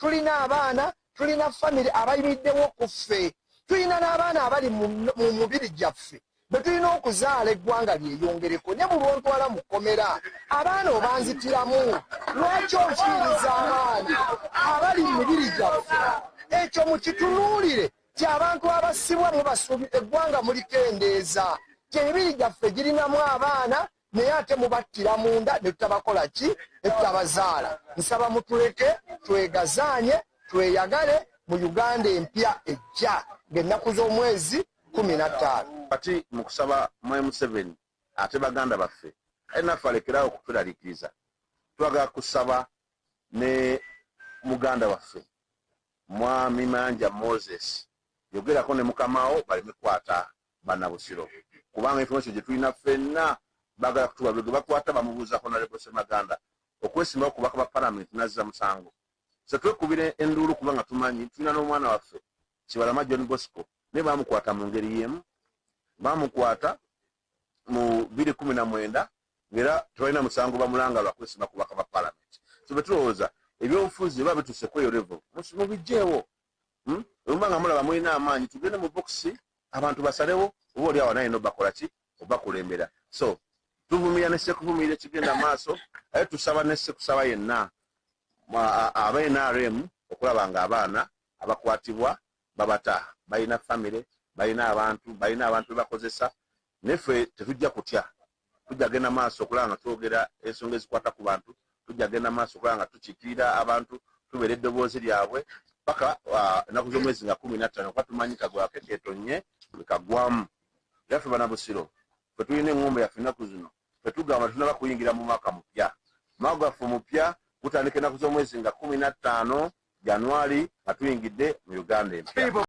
tulina abaana, tulina famire abayimiriddewo ku ffe, tulina n'abaana abali mu mubiri gyaffe be tulina okuzaala eggwanga lyeyongereko. Ne bulwontwala mu kkomera abaana obanzitiramu, lwaki onfiiriza abaana abali mu mibiri gyaffe? Ekyo mukitunuulire ti abantu abasibwa eggwanga mulikendeeza, ti emibiri gyaffe girinamu abaana naye ate mubattira munda ne tutabakola ki? Ne tutabazaala. Nsaba mutuleke twegazaanye, tweyagale mu Uganda empya ejja ng'ennaku z'omwezi 15. Kati mu kusaba M7 ate baganda baffe enaffe alekerawo okutulaliikiriza. Twagala kusaba ne muganda waffe Mwami Manja Moses yogerako ne mukamawo baleme kwata bannabusiro, kubanga information gye tulina ffenna bagala kutuwa bwe bakwata bamubuuza Honorable Ssemaganda okwesimbawo ku baka ba Parliament nazza musango. Se twekubira enduulu kubanga tumanyi tulina n'omwana waffe Kibalama John Bosco ne bamukwata mu ngeri y'emu, bamukwata mu 2019 ngera tulina musango bamulanga lwa kwesimba ku baka ba Parliament. So betulowooza ebyobufuzi biba bituse kweyo level mubijeewo. Olumanga mulaba mulina amaanyi tugende mu boxi abantu basalewo oba oli awo naye nobakola ki obakulembera. So tuvumira nesse kuvumirira ekigenda maaso aye tusaba nesse kusaba yenna aba NRM okulaba nga abaana abakwatibwa babata balina famire, balina abantu bakozesa. Neffe tetujja kutya, tujja genda maaso okulaba nga twogera ensonga ezikwata ku bantu, tujja genda maaso okulaba nga tukiikirira abantu, tubeera eddoboozi lyabwe paka ennaku z'omwezi nga 15 kuba tumanyi kagwake keetonye bwekagwamu. Yaffe bannabusiro ffe tulina eŋŋombe yaffe ennaku zino ffe tugamba tunaba kuyingira mu mwaka mupya. Mwaka gwaffe mupya gutandika ennaku z'omwezi nga 15 Januari nga tuyingidde mu Uganda empya.